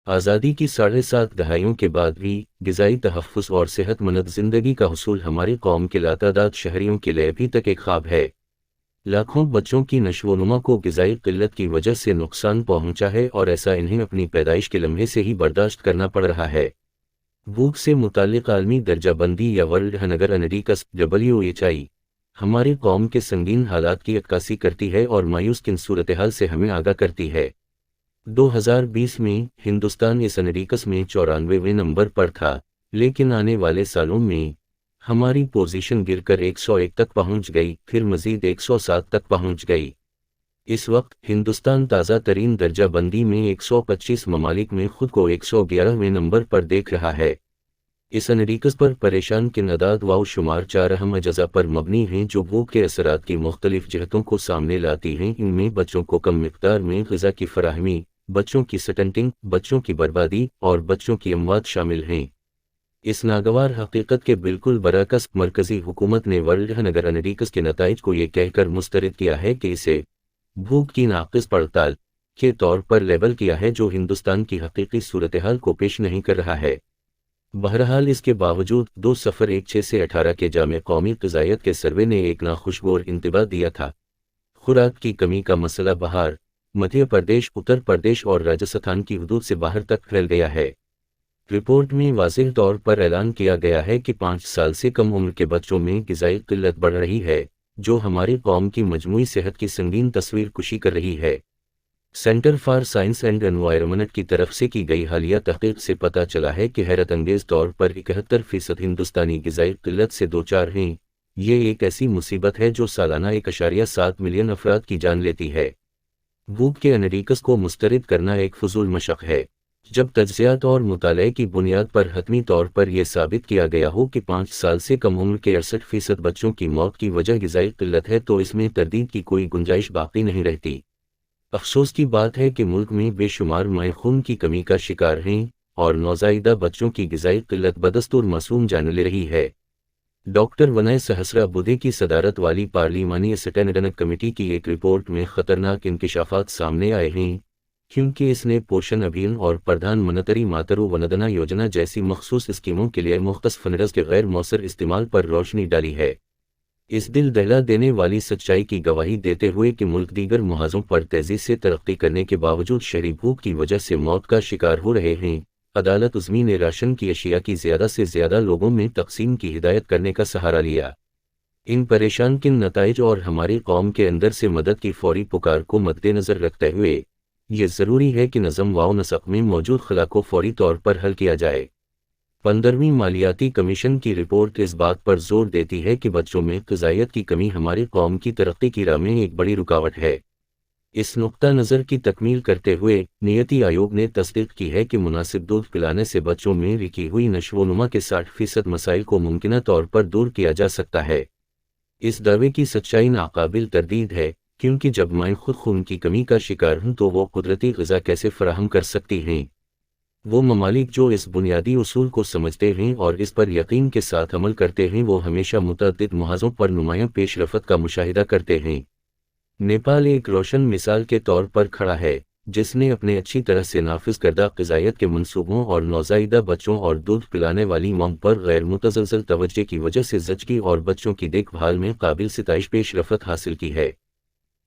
آزادی کی 7.5 دہائیوں کے بعد بھی غذائی تحفظ اور صحت مند زندگی کا حصول ہماری قوم کے لاتعداد شہریوں کے لیے ابھی تک ایک خواب ہے۔ لاکھوں بچوں کی نشو و نما کو غذائی قلت کی وجہ سے نقصان پہنچا ہے اور ایسا انہیں اپنی پیدائش کے لمحے سے ہی برداشت کرنا پڑ رہا ہے۔ بھوک سے متعلق عالمی درجہ بندی یا ورلڈ ہنگر انڈیکس (WHI) ہماری قوم کے سنگین حالات کی عکاسی کرتی ہے اور مایوس کن صورتحال سے ہمیں آگاہ کرتی ہے۔ 2020 میں ہندوستان اس انڈیکس میں 94ویں نمبر پر تھا، لیکن آنے والے سالوں میں ہماری پوزیشن گر کر 101 تک پہنچ گئی، پھر مزید 107 تک پہنچ گئی۔ اس وقت ہندوستان تازہ ترین درجہ بندی میں 125 ممالک میں خود کو 111ویں نمبر پر دیکھ رہا ہے۔ اس انڈیکس پر پریشان کن اعداد و شمار 4 اہم اجزاء پر مبنی ہیں جو بھوک کے اثرات کی مختلف جہتوں کو سامنے لاتی ہیں۔ ان میں بچوں کو کم مقدار میں غذا کی فراہمی، بچوں کی سٹنٹنگ، بچوں کی بربادی اور بچوں کی اموات شامل ہیں۔ اس ناگوار حقیقت کے بالکل برعکس، مرکزی حکومت نے ورلڈ ہنگر انڈیکس کے نتائج کو یہ کہہ کر مسترد کیا ہے کہ اسے بھوک کی ناقص پڑتال کے طور پر لیبل کیا ہے، جو ہندوستان کی حقیقی صورتحال کو پیش نہیں کر رہا ہے۔ بہرحال اس کے باوجود 2016 سے 18 کے جامع قومی غذائیت کے سروے نے ایک ناخوشگوار انتباہ دیا تھا۔ خوراک کی کمی کا مسئلہ بہار، مدھیہ پردیش، اتر پردیش اور راجستھان کی حدود سے باہر تک پھیل گیا ہے۔ رپورٹ میں واضح طور پر اعلان کیا گیا ہے کہ 5 سال سے کم عمر کے بچوں میں غذائی قلت بڑھ رہی ہے، جو ہماری قوم کی مجموعی صحت کی سنگین تصویر کشی کر رہی ہے۔ Centre for science and environment کی طرف سے کی گئی حالیہ تحقیق سے پتہ چلا ہے کہ حیرت انگیز طور پر 71% ہندوستانی غذائی قلت سے دوچار ہیں۔ یہ ایک ایسی مصیبت ہے جو سالانہ 1.7 ملین افراد کی جان لیتی ہے۔ بھوک کے انڈیکس کو مسترد کرنا ایک فضول مشق ہے۔ جب تجزیات اور مطالعے کی بنیاد پر حتمی طور پر یہ ثابت کیا گیا ہو کہ 5 سال سے کم عمر کے 68% بچوں کی موت کی وجہ غذائی قلت ہے، تو اس میں تردید کی کوئی گنجائش باقی نہیں رہتی۔ افسوس کی بات ہے کہ ملک میں بے شمار مائیں خون کی کمی کا شکار ہیں اور نوزائیدہ بچوں کی غذائی قلت بدستور معصوم جان لے رہی ہے۔ ڈاکٹر ونائے سہسرا بدھے کی صدارت والی پارلیمانی اسٹینڈنگ کمیٹی کی ایک رپورٹ میں خطرناک انکشافات سامنے آئے ہیں، کیونکہ اس نے پوشن ابھیان اور پردھان منتری ماترو وندنا یوجنا جیسی مخصوص اسکیموں کے لیے مختص فنڈز کے غیر مؤثر استعمال پر روشنی ڈالی ہے۔ اس دل دہلا دینے والی سچائی کی گواہی دیتے ہوئے کہ ملک دیگر محاذوں پر تیزی سے ترقی کرنے کے باوجود شہری بھوک کی وجہ سے موت کا شکار ہو رہے ہیں، عدالت عظمی نے راشن کی اشیاء کی زیادہ سے زیادہ لوگوں میں تقسیم کی ہدایت کرنے کا سہارا لیا۔ ان پریشان کن نتائج اور ہماری قوم کے اندر سے مدد کی فوری پکار کو مد نظر رکھتے ہوئے یہ ضروری ہے کہ نظم و نسق میں موجود خلا کو فوری طور پر حل کیا جائے۔ 15ویں مالیاتی کمیشن کی رپورٹ اس بات پر زور دیتی ہے کہ بچوں میں غذائیت کی کمی ہماری قوم کی ترقی کی راہ میں ایک بڑی رکاوٹ ہے۔ اس نقطہ نظر کی تکمیل کرتے ہوئے نیتی آیوگ نے تصدیق کی ہے کہ مناسب دودھ پلانے سے بچوں میں رکی ہوئی نشو و نما کے 60% مسائل کو ممکنہ طور پر دور کیا جا سکتا ہے۔ اس دعوے کی سچائی ناقابل تردید ہے، کیونکہ جب مائیں خود خون کی کمی کا شکار ہوں تو وہ قدرتی غذا کیسے فراہم کر سکتی ہیں؟ وہ ممالک جو اس بنیادی اصول کو سمجھتے ہیں اور اس پر یقین کے ساتھ عمل کرتے ہیں، وہ ہمیشہ متعدد محاذوں پر نمایاں پیش رفت کا مشاہدہ کرتے ہیں۔ نیپال ایک روشن مثال کے طور پر کھڑا ہے، جس نے اپنے اچھی طرح سے نافذ کردہ غذائیت کے منصوبوں اور نوزائیدہ بچوں اور دودھ پلانے والی ماں پر غیر متزلزل توجہ کی وجہ سے زچگی اور بچوں کی دیکھ بھال میں قابل ستائش پیش رفت حاصل کی ہے۔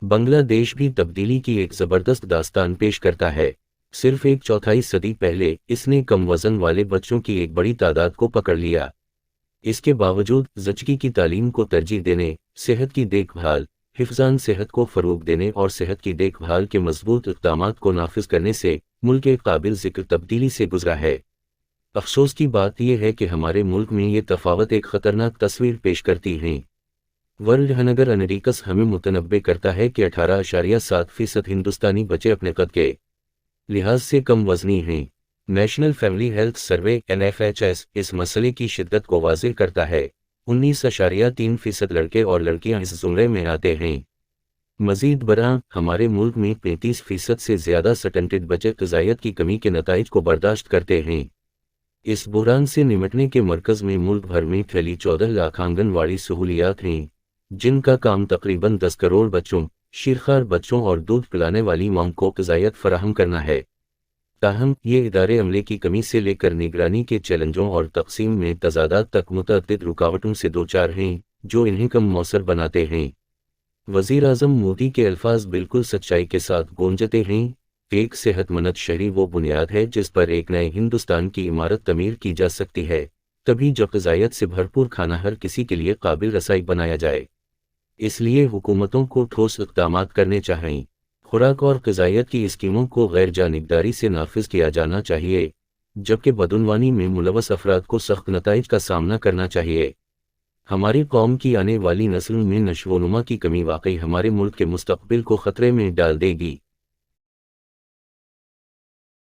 بنگلہ دیش بھی تبدیلی کی ایک زبردست داستان پیش کرتا ہے۔ صرف 1/4 صدی پہلے اس نے کم وزن والے بچوں کی ایک بڑی تعداد کو پکڑ لیا۔ اس کے باوجود زچگی کی تعلیم کو ترجیح دینے، صحت کی دیکھ بھال، حفظان صحت کو فروغ دینے اور صحت کی دیکھ بھال کے مضبوط اقدامات کو نافذ کرنے سے ملک ایک قابل ذکر تبدیلی سے گزرا ہے۔ افسوس کی بات یہ ہے کہ ہمارے ملک میں یہ تفاوت ایک خطرناک تصویر پیش کرتی ہیں۔ ورلڈ ہنگر انڈیکس ہمیں متنبع کرتا ہے کہ 18.7% ہندوستانی بچے اپنے قد کے لحاظ سے کم وزنی ہیں۔ National family health survey (NFHS) اس مسئلے کی شدت کو واضح کرتا ہے۔ 19.3% لڑکے اور لڑکیاں اس زمرے میں آتے ہیں۔ مزید برآں، ہمارے ملک میں 35% سے زیادہ سٹنٹڈ بچے غذائیت کی کمی کے نتائج کو برداشت کرتے ہیں۔ اس بحران سے نمٹنے کے مرکز میں ملک بھر میں پھیلی 14 لاکھ آنگن واڑی سہولیات ہیں، جن کا کام تقریباً 10 کروڑ بچوں، شیرخوار بچوں اور دودھ پلانے والی ماں کو غذائیت فراہم کرنا ہے۔ تاہم یہ ادارے عملے کی کمی سے لے کر نگرانی کے چیلنجوں اور تقسیم میں تضادات تک متعدد رکاوٹوں سے دوچار ہیں جو انہیں کم مؤثر بناتے ہیں۔ وزیر اعظم مودی کے الفاظ بالکل سچائی کے ساتھ گونجتے ہیں۔ ایک صحت مند شہری وہ بنیاد ہے جس پر ایک نئے ہندوستان کی عمارت تعمیر کی جا سکتی ہے، تبھی جب غذائیت سے بھرپور کھانا ہر کسی کے لیے قابل رسائی بنایا جائے۔ اس لیے حکومتوں کو ٹھوس اقدامات کرنے چاہئیں۔ خوراک اور غذائیت کی اسکیموں کو غیر جانبداری سے نافذ کیا جانا چاہیے، جبکہ بدعنوانی میں ملوث افراد کو سخت نتائج کا سامنا کرنا چاہیے۔ ہماری قوم کی آنے والی نسل میں نشو و نما کی کمی واقعی ہمارے ملک کے مستقبل کو خطرے میں ڈال دے گی۔